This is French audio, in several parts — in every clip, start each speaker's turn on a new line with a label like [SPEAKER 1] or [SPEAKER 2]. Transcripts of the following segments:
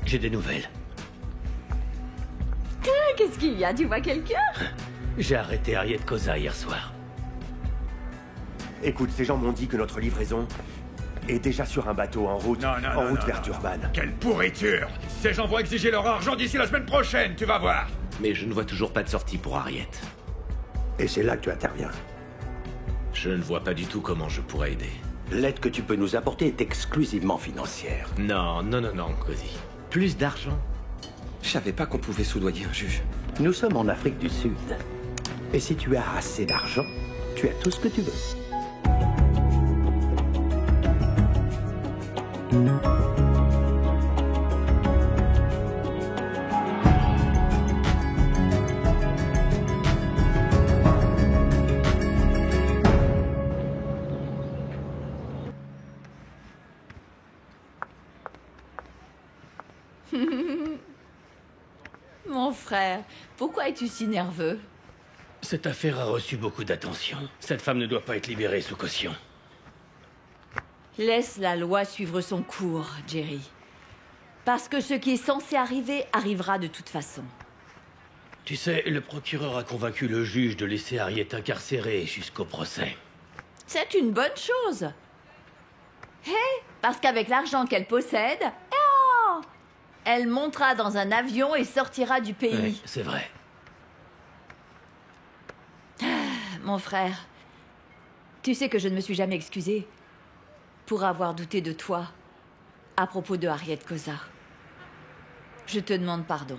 [SPEAKER 1] J'ai des nouvelles.
[SPEAKER 2] Qu'est-ce qu'il y a? Tu vois quelqu'un?
[SPEAKER 1] J'ai arrêté Harriet Koza hier soir.
[SPEAKER 3] Écoute, ces gens m'ont dit que notre livraison est déjà sur un bateau en route, vers Turban.
[SPEAKER 4] Quelle pourriture! Ces gens vont exiger leur argent d'ici la semaine prochaine, tu vas voir!
[SPEAKER 5] Mais je ne vois toujours pas de sortie pour Harriet.
[SPEAKER 6] Et c'est là que tu interviens.
[SPEAKER 5] Je ne vois pas du tout comment je pourrais aider.
[SPEAKER 6] L'aide que tu peux nous apporter est exclusivement financière.
[SPEAKER 5] Non, Cozy. Plus d'argent. Je savais pas qu'on pouvait soudoyer un juge.
[SPEAKER 6] Nous sommes en Afrique du Sud. Et si tu as assez d'argent, tu as tout ce que tu veux.
[SPEAKER 2] Mon frère, pourquoi es-tu si nerveux?
[SPEAKER 1] Cette affaire a reçu beaucoup d'attention. Cette femme ne doit pas être libérée sous caution.
[SPEAKER 2] Laisse la loi suivre son cours, Jerry. Parce que ce qui est censé arriver arrivera de toute façon.
[SPEAKER 1] Tu sais, le procureur a convaincu le juge de laisser Harriet incarcérée jusqu'au procès.
[SPEAKER 2] C'est une bonne chose. Parce qu'avec l'argent qu'elle possède, elle montera dans un avion et sortira du pays.
[SPEAKER 1] Oui, c'est vrai.
[SPEAKER 2] Mon frère, tu sais que je ne me suis jamais excusée pour avoir douté de toi à propos de Harriet Koza. Je te demande pardon.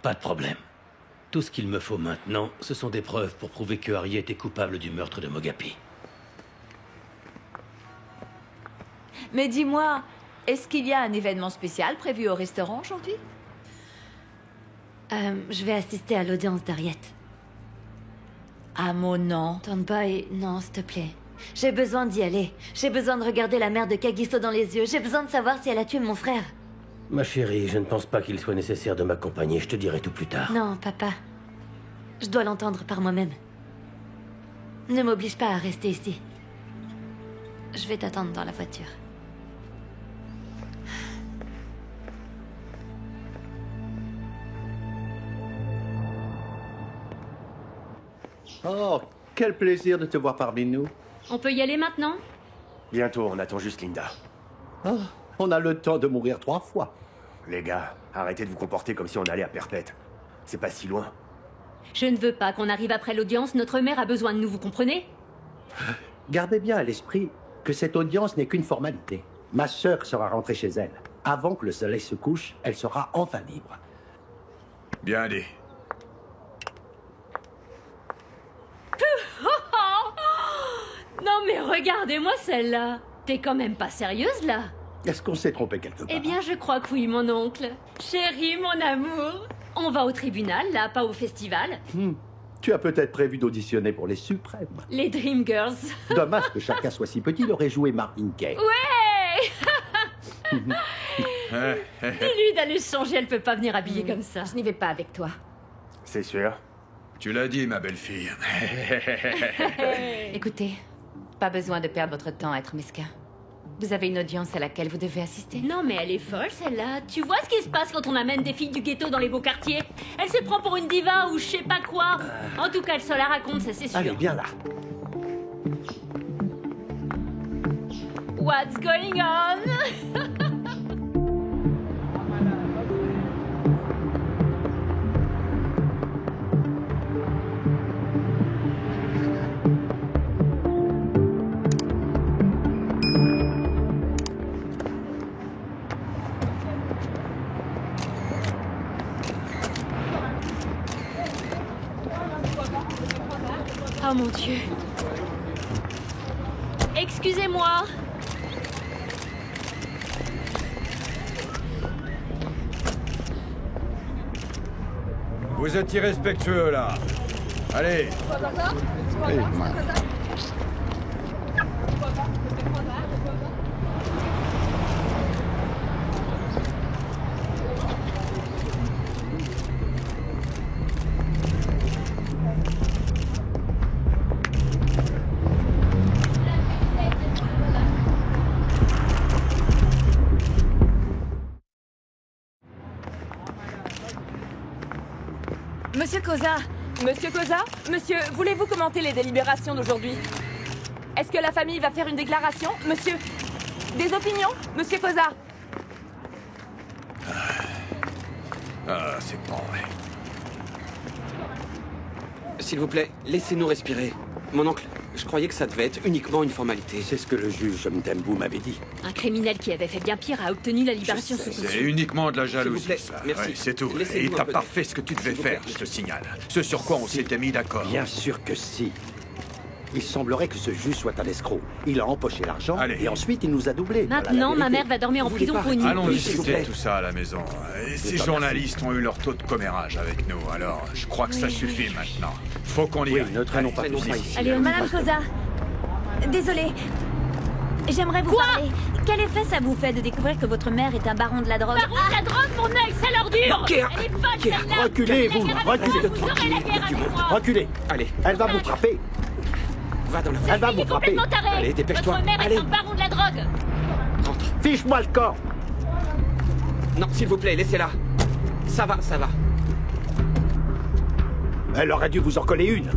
[SPEAKER 1] Pas de problème. Tout ce qu'il me faut maintenant, ce sont des preuves pour prouver que Harriet est coupable du meurtre de Mogapi.
[SPEAKER 2] Mais dis-moi, est-ce qu'il y a un événement spécial prévu au restaurant aujourd'hui?
[SPEAKER 7] Je vais assister à l'audience d'Harriet.
[SPEAKER 2] À mon nom.
[SPEAKER 7] Tonboy, non, s'il te plaît. J'ai besoin d'y aller. J'ai besoin de regarder la mère de Kagiso dans les yeux. J'ai besoin de savoir si elle a tué mon frère.
[SPEAKER 1] Ma chérie, je ne pense pas qu'il soit nécessaire de m'accompagner. Je te dirai tout plus tard.
[SPEAKER 7] Non, papa. Je dois l'entendre par moi-même. Ne m'oblige pas à rester ici. Je vais t'attendre dans la voiture.
[SPEAKER 6] Oh, quel plaisir de te voir parmi nous.
[SPEAKER 8] On peut y aller maintenant?
[SPEAKER 3] Bientôt, on attend juste Linda.
[SPEAKER 6] Oh, on a le temps de mourir 3 fois.
[SPEAKER 3] Les gars, arrêtez de vous comporter comme si on allait à Perpète. C'est pas si loin.
[SPEAKER 8] Je ne veux pas qu'on arrive après l'audience. Notre mère a besoin de nous, vous comprenez?
[SPEAKER 6] Gardez bien à l'esprit que cette audience n'est qu'une formalité. Ma sœur sera rentrée chez elle. Avant que le soleil se couche, elle sera enfin libre.
[SPEAKER 4] Bien dit.
[SPEAKER 8] Non mais regardez-moi celle-là. T'es quand même pas sérieuse là?
[SPEAKER 6] Est-ce qu'on s'est trompé quelque part?
[SPEAKER 8] Eh bien je crois que oui mon oncle. Chérie, mon amour. On va au tribunal là, pas au festival.
[SPEAKER 6] Tu as peut-être prévu d'auditionner pour les suprêmes.
[SPEAKER 8] Les Dream Girls.
[SPEAKER 6] Dommage que chacun soit si petit, il aurait joué Marvin Gaye.
[SPEAKER 8] Ouais. Dis-lui d'aller se changer, elle peut pas venir habillée comme ça.
[SPEAKER 2] Je n'y vais pas avec toi.
[SPEAKER 3] C'est sûr.
[SPEAKER 4] Tu l'as dit, ma belle-fille.
[SPEAKER 2] Écoutez, pas besoin de perdre votre temps à être mesquin. Vous avez une audience à laquelle vous devez assister.
[SPEAKER 8] Non mais elle est folle celle-là. Tu vois ce qui se passe quand on amène des filles du ghetto dans les beaux quartiers? Elle se prend pour une diva ou je sais pas quoi. En tout cas, elle se la raconte, ça c'est sûr.
[SPEAKER 6] Allez, viens là.
[SPEAKER 8] What's going on? Oh mon Dieu. Excusez-moi.
[SPEAKER 4] Vous êtes irrespectueux, là. Allez.
[SPEAKER 2] Monsieur Koza!
[SPEAKER 9] Monsieur Koza, monsieur, voulez-vous commenter les délibérations d'aujourd'hui? Est-ce que la famille va faire une déclaration, monsieur? Des opinions, monsieur Koza?
[SPEAKER 4] Ah, c'est pas vrai.
[SPEAKER 5] S'il vous plaît, laissez-nous respirer. Mon oncle, je croyais que ça devait être uniquement une formalité.
[SPEAKER 6] C'est ce que le juge Mtembu m'avait dit.
[SPEAKER 8] Un criminel qui avait fait bien pire a obtenu la libération sous
[SPEAKER 4] C'est
[SPEAKER 8] caution.
[SPEAKER 4] uniquement de la jalousie,
[SPEAKER 5] plaît,
[SPEAKER 4] ça.
[SPEAKER 5] merci.
[SPEAKER 4] Ouais, c'est tout.
[SPEAKER 5] Laissez-nous
[SPEAKER 4] Et
[SPEAKER 5] un
[SPEAKER 4] t'as
[SPEAKER 5] peu
[SPEAKER 4] pas
[SPEAKER 5] d'air.
[SPEAKER 4] fait ce que tu devais
[SPEAKER 5] S'il vous plaît,
[SPEAKER 4] faire, je te signale. Ce sur quoi on s'était mis d'accord.
[SPEAKER 6] Bien sûr que si. Il semblerait que ce juge soit un escroc. Il a empoché l'argent
[SPEAKER 4] Allez.
[SPEAKER 6] et ensuite il nous a doublés. Voilà la
[SPEAKER 8] Maintenant, ma
[SPEAKER 6] vérité.
[SPEAKER 8] mère va dormir en
[SPEAKER 5] Vous
[SPEAKER 8] prison
[SPEAKER 5] voulez
[SPEAKER 8] pour une
[SPEAKER 5] pas-
[SPEAKER 8] nuit.
[SPEAKER 4] Allons
[SPEAKER 5] Oui, s'il vous
[SPEAKER 4] discuter
[SPEAKER 5] plaît.
[SPEAKER 4] de tout ça à la maison. Ces journalistes ont eu leur taux de commérage avec nous, alors je crois que ça suffit maintenant. Faut qu'on y
[SPEAKER 6] Oui,
[SPEAKER 4] aille.
[SPEAKER 6] ne traînons pas
[SPEAKER 5] traînons
[SPEAKER 6] plus
[SPEAKER 5] pas
[SPEAKER 6] ici.
[SPEAKER 5] ici.
[SPEAKER 2] Allez, Madame Koza. Désolée. J'aimerais vous parler. Quel effet ça vous fait de découvrir que votre mère est un baron de la drogue?
[SPEAKER 8] Baron de la drogue, mon œil, ça leur dure.
[SPEAKER 5] Non, Kéa,
[SPEAKER 8] Elle est folle,
[SPEAKER 5] Kéa,
[SPEAKER 8] celle-là.
[SPEAKER 6] reculez, vous,
[SPEAKER 8] La guerre avec
[SPEAKER 6] reculez.
[SPEAKER 8] moi, vous aurez la guerre avec moi.
[SPEAKER 6] Reculez.
[SPEAKER 5] Allez,
[SPEAKER 6] Elle va vous frapper.
[SPEAKER 5] va dans la
[SPEAKER 6] Elle va
[SPEAKER 8] Il
[SPEAKER 6] vous
[SPEAKER 8] est
[SPEAKER 6] frapper.
[SPEAKER 8] complètement taré.
[SPEAKER 5] Allez, dépêche-toi.
[SPEAKER 8] Votre mère est
[SPEAKER 5] Allez.
[SPEAKER 8] un baron de la drogue.
[SPEAKER 5] rentre.
[SPEAKER 6] Fiche-moi le corps.
[SPEAKER 5] Non, s'il vous plaît, laissez-la. Ça va, ça va.
[SPEAKER 6] Elle aurait dû vous en coller une.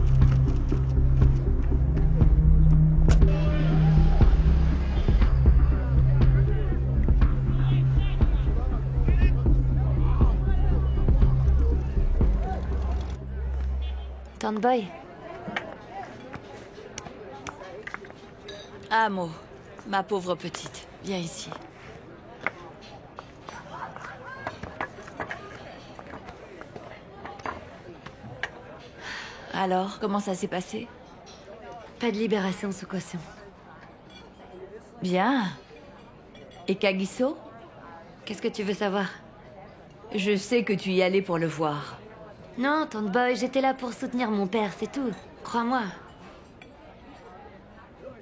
[SPEAKER 7] Tante Boy,
[SPEAKER 2] Amo, ma pauvre petite, viens ici. Alors, comment ça s'est passé?
[SPEAKER 7] pas de libération sous caution.
[SPEAKER 2] Bien. Et Kagiso?
[SPEAKER 7] Qu'est-ce que tu veux savoir?
[SPEAKER 2] Je sais que tu y allais pour le voir.
[SPEAKER 7] Non, Tante Boy, j'étais là pour soutenir mon père, c'est tout. Crois-moi.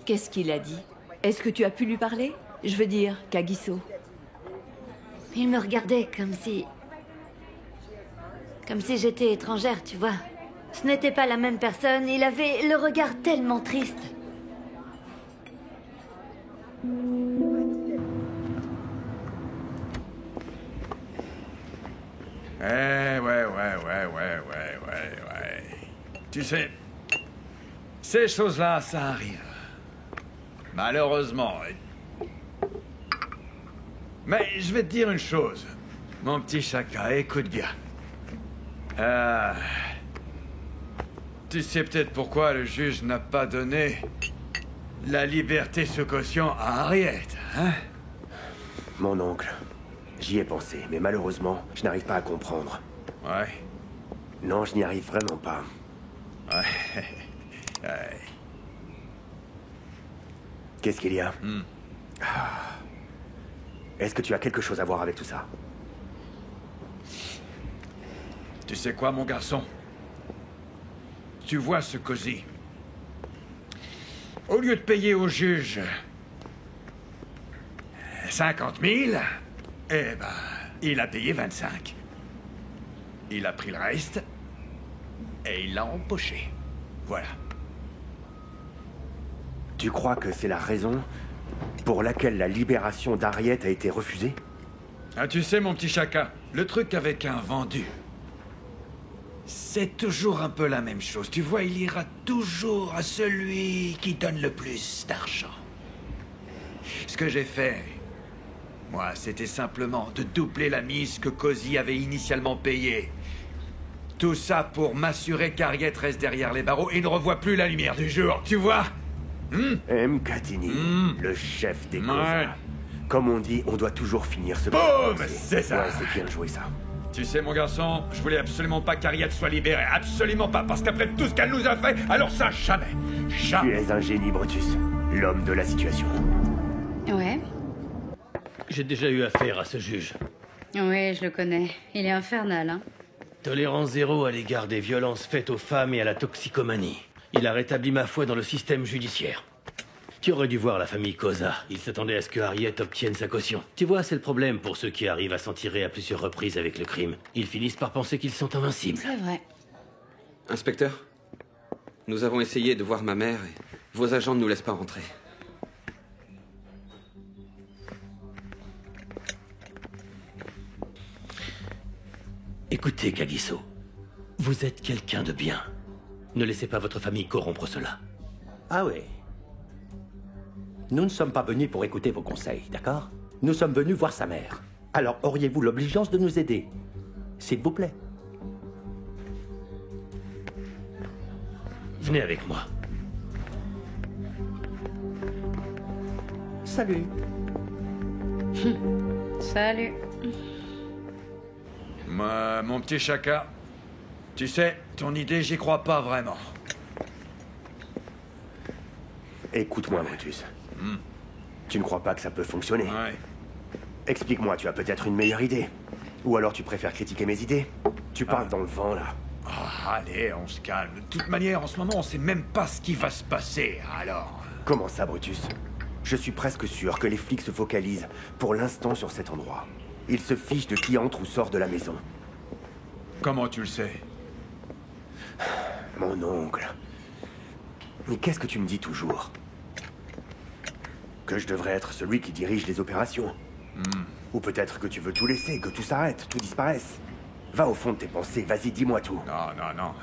[SPEAKER 2] Qu'est-ce qu'il a dit? Est-ce que tu as pu lui parler? Je veux dire, Kagiso.
[SPEAKER 7] Il me regardait comme si... Comme si j'étais étrangère, tu vois. Ce n'était pas la même personne, il avait le regard tellement triste.
[SPEAKER 4] Ouais. Tu sais, ces choses-là, ça arrive. Malheureusement. Mais je vais te dire une chose, mon petit Chaka, écoute bien. Tu sais peut-être pourquoi le juge n'a pas donné la liberté sous caution à Harriet, hein?
[SPEAKER 3] Mon oncle, j'y ai pensé, mais malheureusement, je n'arrive pas à comprendre.
[SPEAKER 4] Ouais.
[SPEAKER 3] Non, je n'y arrive vraiment pas.
[SPEAKER 4] Ouais.
[SPEAKER 3] Qu'est-ce qu'il y a? Est-ce que tu as quelque chose à voir avec tout ça?
[SPEAKER 4] Tu sais quoi, mon garçon? Tu vois ce cosy. Au lieu de payer au juge 50 000, eh ben, il a payé 25. Il a pris le reste et il l'a empoché. Voilà.
[SPEAKER 3] Tu crois que c'est la raison pour laquelle la libération d'Harriet a été refusée?
[SPEAKER 4] Ah, tu sais, mon petit Chaka, le truc avec un vendu, c'est toujours un peu la même chose. Tu vois, il ira toujours à celui qui donne le plus d'argent. Ce que j'ai fait, moi, c'était simplement de doubler la mise que Cozy avait initialement payée. Tout ça pour m'assurer qu'Harriet reste derrière les barreaux et ne revoit plus la lumière du jour, tu vois?
[SPEAKER 3] M. Katini, le chef des
[SPEAKER 4] Ouais.
[SPEAKER 3] Koza. Comme on dit, on doit toujours finir ce...
[SPEAKER 4] Boum, c'est ça.
[SPEAKER 3] Ouais, c'est bien joué, ça.
[SPEAKER 4] Tu sais, mon garçon, je voulais absolument pas qu'Harriet soit libérée. Absolument pas, parce qu'après tout ce qu'elle nous a fait, alors ça, jamais.
[SPEAKER 3] Tu
[SPEAKER 4] Jamais.
[SPEAKER 3] es un génie, Brutus. L'homme de la situation.
[SPEAKER 10] Ouais,
[SPEAKER 1] J'ai déjà eu affaire à ce juge.
[SPEAKER 10] ouais, je le connais. Il est infernal, hein.
[SPEAKER 1] Tolérance zéro à l'égard des violences faites aux femmes et à la toxicomanie. Il a rétabli ma foi dans le système judiciaire. Tu aurais dû voir la famille Koza. Ils s'attendaient à ce que Harriet obtienne sa caution. Tu vois, c'est le problème pour ceux qui arrivent à s'en tirer à plusieurs reprises avec le crime. Ils finissent par penser qu'ils sont invincibles.
[SPEAKER 10] C'est vrai.
[SPEAKER 5] Inspecteur, nous avons essayé de voir ma mère et vos agents ne nous laissent pas rentrer.
[SPEAKER 1] Écoutez, Kagiso. Vous êtes quelqu'un de bien. Ne laissez pas votre famille corrompre cela.
[SPEAKER 6] Ah oui. Nous ne sommes pas venus pour écouter vos conseils, d'accord? Nous sommes venus voir sa mère. Alors auriez-vous l'obligeance de nous aider? S'il vous plaît.
[SPEAKER 1] Venez avec moi.
[SPEAKER 6] Salut.
[SPEAKER 10] Salut.
[SPEAKER 4] Mon petit Chaka, tu sais, ton idée, j'y crois pas vraiment.
[SPEAKER 3] Écoute-moi, Brutus. Tu ne crois pas que ça peut fonctionner?
[SPEAKER 4] Ouais.
[SPEAKER 3] Explique-moi, tu as peut-être une meilleure idée. Ou alors tu préfères critiquer mes idées? Tu parles dans le vent, là.
[SPEAKER 4] Ah, allez, on se calme. De toute manière, en ce moment, on sait même pas ce qui va se passer, alors...
[SPEAKER 3] Comment ça, Brutus? Je suis presque sûr que les flics se focalisent, pour l'instant, sur cet endroit. Ils se fichent de qui entre ou sort de la maison.
[SPEAKER 4] Comment tu le sais?
[SPEAKER 3] Mon oncle... Mais qu'est-ce que tu me dis toujours? Que je devrais être celui qui dirige les opérations. Ou peut-être que tu veux tout laisser, que tout s'arrête, tout disparaisse. Va au fond de tes pensées, vas-y, dis-moi tout.
[SPEAKER 4] Non.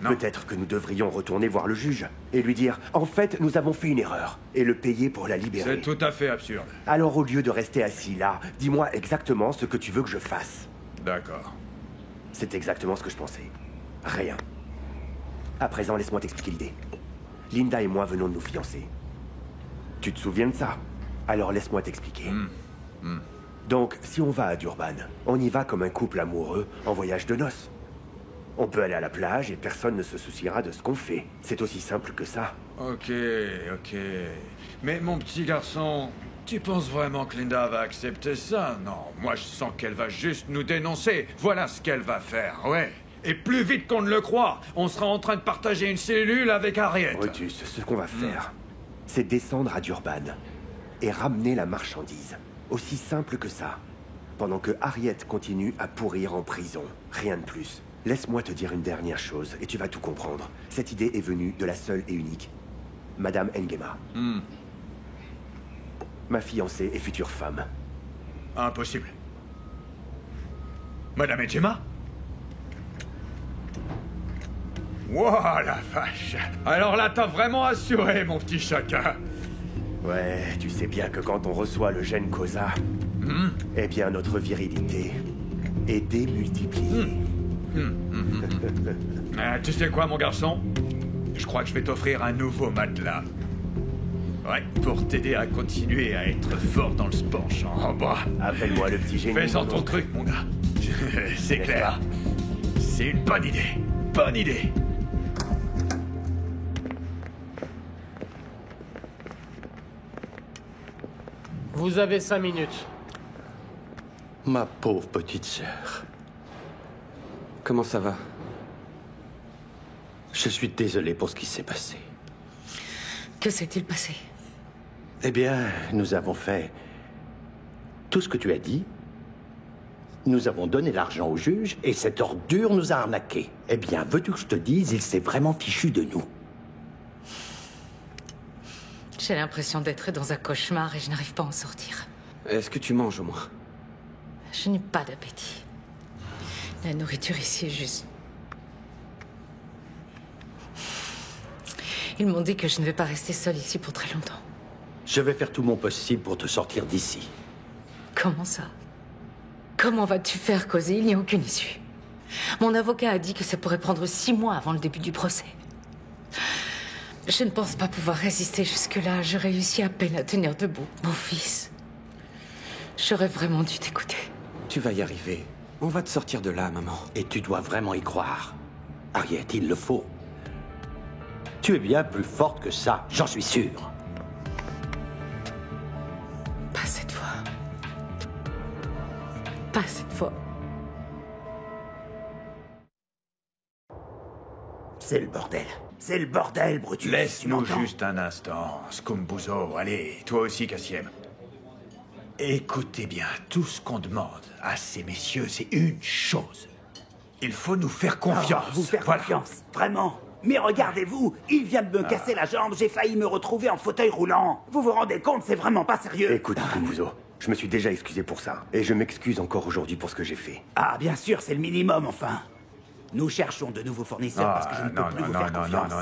[SPEAKER 3] Peut-être que nous devrions retourner voir le juge et lui dire « En fait, nous avons fait une erreur » et le payer pour la libérer.
[SPEAKER 4] C'est tout à fait absurde.
[SPEAKER 3] Alors au lieu de rester assis là, dis-moi exactement ce que tu veux que je fasse.
[SPEAKER 4] D'accord.
[SPEAKER 3] C'est exactement ce que je pensais. Rien. À présent, laisse-moi t'expliquer l'idée. Linda et moi venons de nous fiancer. Tu te souviens de ça? Alors laisse-moi t'expliquer. Donc, si on va à Durban, on y va comme un couple amoureux en voyage de noces. On peut aller à la plage et personne ne se souciera de ce qu'on fait. C'est aussi simple que ça.
[SPEAKER 4] Ok. Mais mon petit garçon, tu penses vraiment que Linda va accepter ça? Non, moi je sens qu'elle va juste nous dénoncer. Voilà ce qu'elle va faire, ouais. Et plus vite qu'on ne le croit, on sera en train de partager une cellule avec Harriet.
[SPEAKER 3] Brutus, ce qu'on va faire, c'est descendre à Durban et ramener la marchandise. Aussi simple que ça. Pendant que Harriet continue à pourrir en prison. Rien de plus. Laisse-moi te dire une dernière chose, et tu vas tout comprendre. Cette idée est venue de la seule et unique Madame Ngema. Ma fiancée et future femme.
[SPEAKER 4] Impossible. Madame Ngema? Wow, la vache! Alors là, t'as vraiment assuré, mon petit Chaka.
[SPEAKER 3] Ouais, tu sais bien que quand on reçoit le gène Cosa, eh bien notre virilité est démultipliée.
[SPEAKER 4] Tu sais quoi, mon garçon? Je crois que je vais t'offrir un nouveau matelas. Ouais, pour t'aider à continuer à être fort dans le sport, en bas.
[SPEAKER 3] Appelle-moi le petit génie.
[SPEAKER 4] Fais-en ton truc, mon gars. C'est clair. C'est une bonne idée. Bonne idée.
[SPEAKER 11] Vous avez 5 minutes.
[SPEAKER 6] Ma pauvre petite sœur.
[SPEAKER 5] Comment ça va?
[SPEAKER 6] Je suis désolé pour ce qui s'est passé.
[SPEAKER 7] Que s'est-il passé?
[SPEAKER 6] Eh bien, nous avons fait tout ce que tu as dit. Nous avons donné l'argent au juge et cette ordure nous a arnaqués. Eh bien, veux-tu que je te dise, il s'est vraiment fichu de nous.
[SPEAKER 7] J'ai l'impression d'être dans un cauchemar et je n'arrive pas à en sortir.
[SPEAKER 5] Est-ce que tu manges au moins?
[SPEAKER 7] Je n'ai pas d'appétit. La nourriture ici est juste... Ils m'ont dit que je ne vais pas rester seule ici pour très longtemps.
[SPEAKER 6] Je vais faire tout mon possible pour te sortir d'ici.
[SPEAKER 7] Comment ça? Comment vas-tu faire causer? Il n'y a aucune issue. Mon avocat a dit que ça pourrait prendre 6 mois avant le début du procès. Je ne pense pas pouvoir résister jusque-là. Je réussis à peine à tenir debout. Mon fils, j'aurais vraiment dû t'écouter.
[SPEAKER 5] Tu vas y arriver. On va te sortir de là, maman.
[SPEAKER 6] Et tu dois vraiment y croire. Harriet, il le faut. Tu es bien plus forte que ça, j'en suis sûr.
[SPEAKER 7] Pas cette fois. Pas cette fois.
[SPEAKER 6] C'est le bordel. C'est le bordel, Brutus.
[SPEAKER 4] Laisse-nous juste un instant, Scumbuzo. Allez, toi aussi, Cassiem. Écoutez bien, tout ce qu'on demande à ces messieurs, c'est une chose. Il faut nous faire confiance.
[SPEAKER 12] Vous faire confiance, vraiment. Mais regardez-vous, il vient de me casser la jambe, j'ai failli me retrouver en fauteuil roulant. Vous vous rendez compte, c'est vraiment pas sérieux.
[SPEAKER 3] Écoute, Scumbuzo, je me suis déjà excusé pour ça. Et je m'excuse encore aujourd'hui pour ce que j'ai fait.
[SPEAKER 12] Ah, bien sûr, c'est le minimum, enfin. Nous cherchons de nouveaux fournisseurs parce que je ne peux plus vous faire confiance.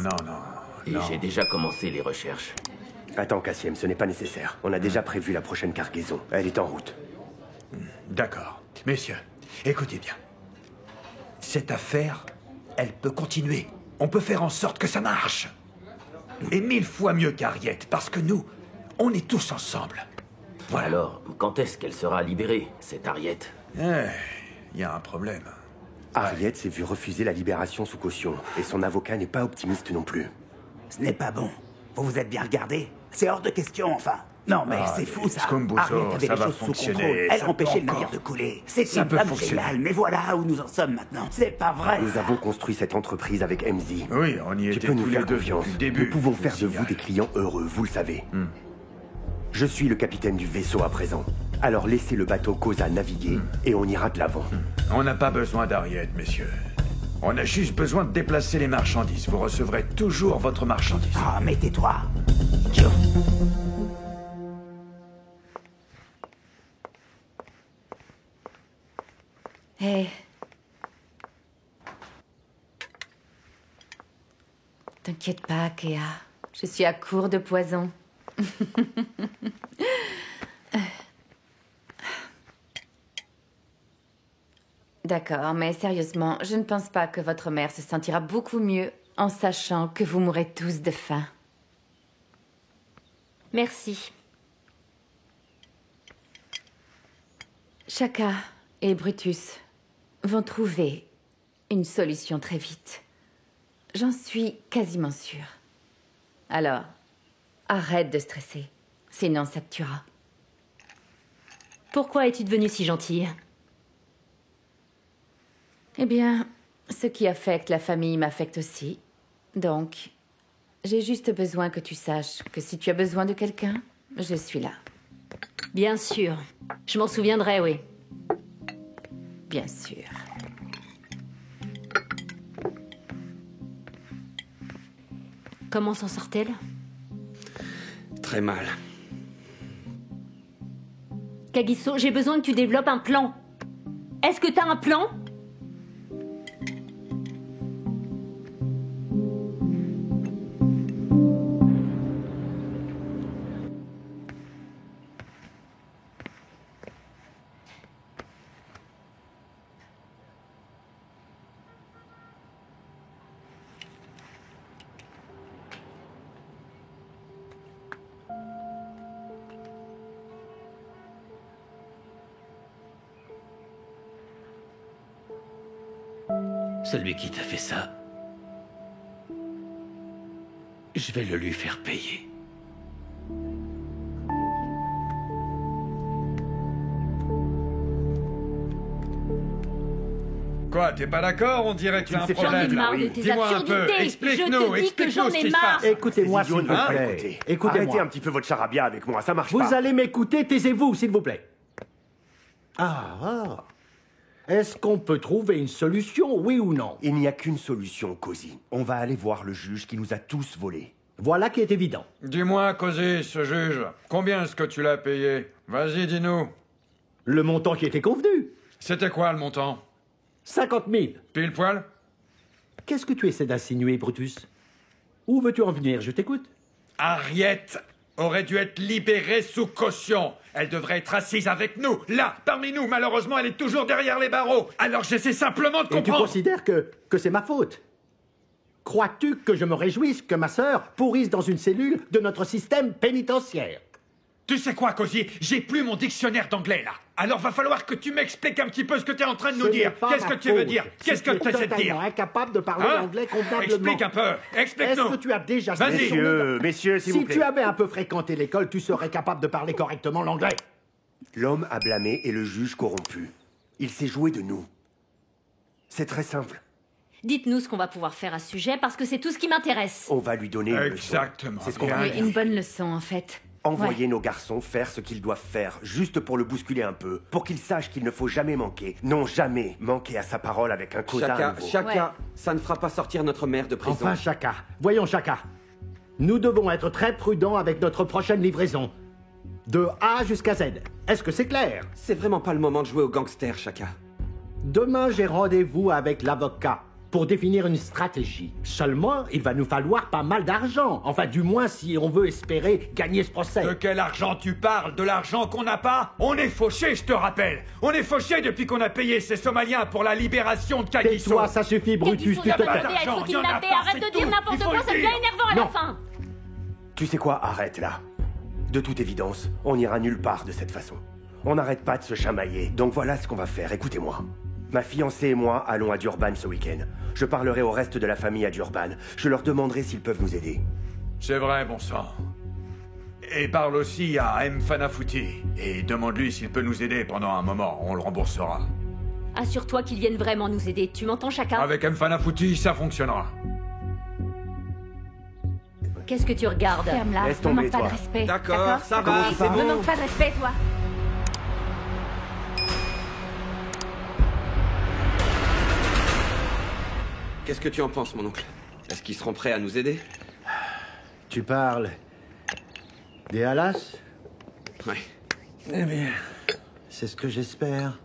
[SPEAKER 13] Et j'ai déjà commencé les recherches.
[SPEAKER 3] Attends, Cassiem, ce n'est pas nécessaire. On a déjà prévu la prochaine cargaison. Elle est en route.
[SPEAKER 4] D'accord. Messieurs, écoutez bien. Cette affaire, elle peut continuer. On peut faire en sorte que ça marche. Et 1000 fois mieux qu'Harriet, parce que nous, on est tous ensemble. Voilà.
[SPEAKER 13] Alors, quand est-ce qu'elle sera libérée, cette Harriet?
[SPEAKER 4] Il y a un problème.
[SPEAKER 3] Harriet s'est vue refuser la libération sous caution, et son avocat n'est pas optimiste non plus.
[SPEAKER 12] Ce n'est pas bon. Vous vous êtes bien regardé? C'est hors de question, enfin. Non, mais c'est fou, ça. Harriet avait les choses sous contrôle. Elle empêchait le navire de couler. C'était une femme géniale, mais voilà où nous en sommes maintenant. C'est pas vrai.
[SPEAKER 3] Nous avons construit cette entreprise avec MZ.
[SPEAKER 4] Oui, on y était
[SPEAKER 3] Tu peux nous
[SPEAKER 4] tous
[SPEAKER 3] faire
[SPEAKER 4] les deux
[SPEAKER 3] confiance.
[SPEAKER 4] depuis le début.
[SPEAKER 3] Nous pouvons faire de vous des clients heureux, vous le savez. Je suis le capitaine du vaisseau à présent. Alors laissez le bateau Cosa naviguer et on ira de l'avant.
[SPEAKER 4] On n'a pas besoin d'Harriet, messieurs. On a juste besoin de déplacer les marchandises. Vous recevrez toujours votre marchandise.
[SPEAKER 12] Ah, mais tais-toi.
[SPEAKER 2] Hé. T'inquiète pas, Kea. Je suis à court de poison. D'accord, mais sérieusement, je ne pense pas que votre mère se sentira beaucoup mieux en sachant que vous mourrez tous de faim.
[SPEAKER 8] Merci.
[SPEAKER 2] Shaka et Brutus vont trouver une solution très vite. J'en suis quasiment sûre. Alors, arrête de stresser, sinon ça te tuera.
[SPEAKER 8] Pourquoi es-tu devenue si gentille?
[SPEAKER 2] Eh bien, ce qui affecte la famille m'affecte aussi. Donc, j'ai juste besoin que tu saches que si tu as besoin de quelqu'un, je suis là.
[SPEAKER 8] Bien sûr. Je m'en souviendrai, oui.
[SPEAKER 2] Bien sûr.
[SPEAKER 8] Comment s'en sort-elle?
[SPEAKER 5] Très mal.
[SPEAKER 8] Kagiso, j'ai besoin que tu développes un plan. Est-ce que t'as un plan?
[SPEAKER 1] Celui qui t'a fait ça, je vais le lui faire payer.
[SPEAKER 4] Quoi, t'es pas d'accord? On dirait que tu as un
[SPEAKER 8] J'en ai
[SPEAKER 4] problème.
[SPEAKER 8] marre de tes
[SPEAKER 4] Dis-moi un peu,
[SPEAKER 8] absurdités.
[SPEAKER 4] explique-nous,
[SPEAKER 8] Je te dis que j'en
[SPEAKER 4] explique-nous ce
[SPEAKER 8] ai
[SPEAKER 4] qui se
[SPEAKER 8] marre.
[SPEAKER 4] passe.
[SPEAKER 6] Écoutez-moi, s'il vous
[SPEAKER 3] Idiots,
[SPEAKER 6] plaît.
[SPEAKER 3] écoutez.
[SPEAKER 6] Écoutez-moi.
[SPEAKER 3] Arrêtez un petit peu votre charabia avec moi, ça marche pas.
[SPEAKER 6] Vous allez m'écouter, taisez-vous, s'il vous plaît. Est-ce qu'on peut trouver une solution, oui ou non?
[SPEAKER 3] Il n'y a qu'une solution, Cozy. On va aller voir le juge qui nous a tous volés.
[SPEAKER 6] Voilà qui est évident.
[SPEAKER 4] Dis-moi, Cozy, ce juge, combien est-ce que tu l'as payé? Vas-y, dis-nous.
[SPEAKER 6] Le montant qui était convenu.
[SPEAKER 4] C'était quoi, le montant?
[SPEAKER 6] 50 000.
[SPEAKER 4] Pile poil?
[SPEAKER 6] Qu'est-ce que tu essaies d'insinuer, Brutus? Où veux-tu en venir? Je t'écoute.
[SPEAKER 4] Harriet aurait dû être libérée sous caution. Elle devrait être assise avec nous, là, parmi nous. Malheureusement, elle est toujours derrière les barreaux. Alors j'essaie simplement de
[SPEAKER 6] Et tu
[SPEAKER 4] comprendre.
[SPEAKER 6] considères que c'est ma faute? Crois-tu que je me réjouisse que ma sœur pourrisse dans une cellule de notre système pénitentiaire?
[SPEAKER 4] Tu sais quoi, Cozy? J'ai plus mon dictionnaire d'anglais, là. Alors va falloir que tu m'expliques un petit peu ce que tu es en train de nous dire. Qu'est-ce que tu veux dire? Qu'est-ce que tu essaies de dire?
[SPEAKER 6] Incapable de parler anglais convenablement.
[SPEAKER 4] Explique un peu. Explique-nous.
[SPEAKER 6] Est-ce que tu as déjà...
[SPEAKER 4] Vas-y.
[SPEAKER 3] Messieurs, s'il vous plaît.
[SPEAKER 6] Si tu avais un peu fréquenté l'école, tu serais capable de parler correctement l'anglais.
[SPEAKER 3] L'homme a blâmé et le juge corrompu. Il s'est joué de nous. C'est très simple.
[SPEAKER 8] Dites-nous ce qu'on va pouvoir faire à ce sujet, parce que c'est tout ce qui m'intéresse.
[SPEAKER 3] On va lui donner une leçon.
[SPEAKER 4] Exactement.
[SPEAKER 3] C'est ce qu'on va
[SPEAKER 2] Oui,
[SPEAKER 3] faire.
[SPEAKER 2] une bonne leçon, en fait.
[SPEAKER 3] Envoyer nos garçons faire ce qu'ils doivent faire, juste pour le bousculer un peu, pour qu'ils sachent qu'il ne faut jamais manquer, non jamais manquer à sa parole avec un Cosa à nouveau.
[SPEAKER 5] Chaka, ça ne fera pas sortir notre mère de prison.
[SPEAKER 6] Enfin, Chaka. Voyons, Chaka. Nous devons être très prudents avec notre prochaine livraison. De A jusqu'à Z. Est-ce que c'est clair?
[SPEAKER 5] C'est vraiment pas le moment de jouer au gangster, Chaka.
[SPEAKER 6] Demain, j'ai rendez-vous avec l'avocat. pour définir une stratégie. Seulement, il va nous falloir pas mal d'argent. Enfin, du moins, si on veut espérer gagner ce procès.
[SPEAKER 4] De quel argent tu parles? De l'argent qu'on n'a pas? On est fauchés, je te rappelle. On est fauchés depuis qu'on a payé ces Somaliens pour la libération de Kagiso.
[SPEAKER 6] Tais-toi, ça suffit, Brutus, tu te tais.
[SPEAKER 8] Être kidnappé, arrête de dire n'importe quoi, ça devient énervant à la fin.
[SPEAKER 3] Tu sais quoi, arrête là. De toute évidence, on n'ira nulle part de cette façon. On n'arrête pas de se chamailler, donc voilà ce qu'on va faire, écoutez-moi. Ma fiancée et moi allons à Durban ce week-end. Je parlerai au reste de la famille à Durban. Je leur demanderai s'ils peuvent nous aider.
[SPEAKER 4] C'est vrai, bon sang. Et parle aussi à M. Fanafuti. Et demande-lui s'il peut nous aider pendant un moment. On le remboursera.
[SPEAKER 8] Assure-toi qu'ils viennent vraiment nous aider. Tu m'entends, Chaka?
[SPEAKER 4] Avec M. Fanafuti, ça fonctionnera.
[SPEAKER 8] Qu'est-ce que tu regardes?
[SPEAKER 2] Ferme-la,
[SPEAKER 3] Laisse
[SPEAKER 2] ne
[SPEAKER 3] tomber,
[SPEAKER 2] manque pas
[SPEAKER 3] toi.
[SPEAKER 2] de respect.
[SPEAKER 5] D'accord, ça va,
[SPEAKER 2] Oui,
[SPEAKER 5] c'est
[SPEAKER 2] ne
[SPEAKER 5] bon.
[SPEAKER 2] manque pas de respect, toi.
[SPEAKER 5] Qu'est-ce que tu en penses, mon oncle? Est-ce qu'ils seront prêts à nous aider?
[SPEAKER 6] Tu parles des Halas?
[SPEAKER 5] Ouais.
[SPEAKER 6] Eh bien, c'est ce que j'espère.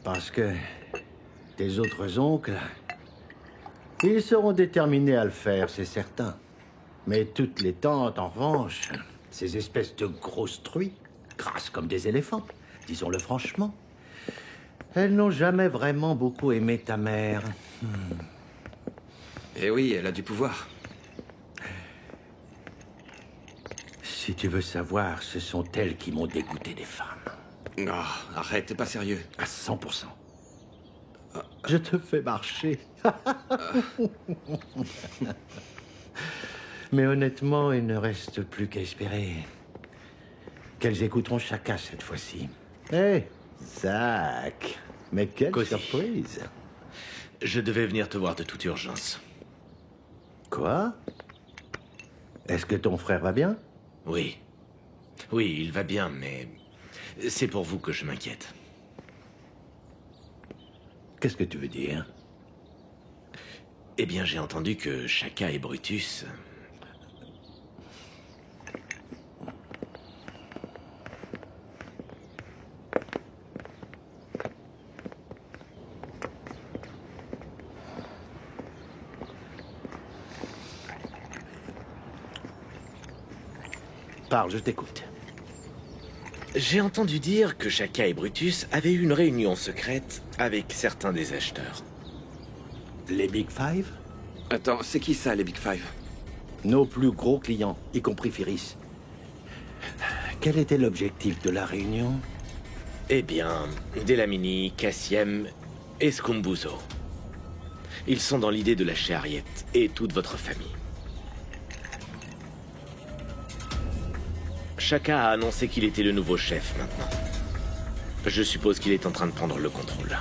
[SPEAKER 6] Parce que tes autres oncles, ils seront déterminés à le faire, c'est certain. Mais toutes les tantes, en revanche, ces espèces de grosses truies, grasses comme des éléphants, disons-le franchement, elles n'ont jamais vraiment beaucoup aimé ta mère.
[SPEAKER 5] Eh oui, elle a du pouvoir.
[SPEAKER 6] Si tu veux savoir, ce sont elles qui m'ont dégoûté des femmes.
[SPEAKER 5] Oh, arrête, t'es pas sérieux.
[SPEAKER 6] À 100%. Je te fais marcher. Mais honnêtement, il ne reste plus qu'à espérer qu'elles écouteront chacun cette fois-ci. Hé, Zach, mais quelle
[SPEAKER 1] Cozy.
[SPEAKER 6] surprise.
[SPEAKER 1] Je devais venir te voir de toute urgence.
[SPEAKER 6] Quoi? Est-ce que ton frère va bien?
[SPEAKER 1] Oui. Oui, il va bien, mais c'est pour vous que je m'inquiète.
[SPEAKER 6] Qu'est-ce que tu veux dire?
[SPEAKER 1] Eh bien, j'ai entendu que Chaka et Brutus...
[SPEAKER 6] Parle, je t'écoute.
[SPEAKER 1] J'ai entendu dire que Chaka et Brutus avaient eu une réunion secrète avec certains des acheteurs.
[SPEAKER 6] Les Big Five?
[SPEAKER 5] Attends, c'est qui ça, les Big Five?
[SPEAKER 6] Nos plus gros clients, y compris Firis. Quel était l'objectif de la réunion?
[SPEAKER 1] Eh bien, Delamini, Cassiem et Scumbuzo. Ils sont dans l'idée de lâcher Harriet et toute votre famille. Chaka a annoncé qu'il était le nouveau chef maintenant. Je suppose qu'il est en train de prendre le contrôle.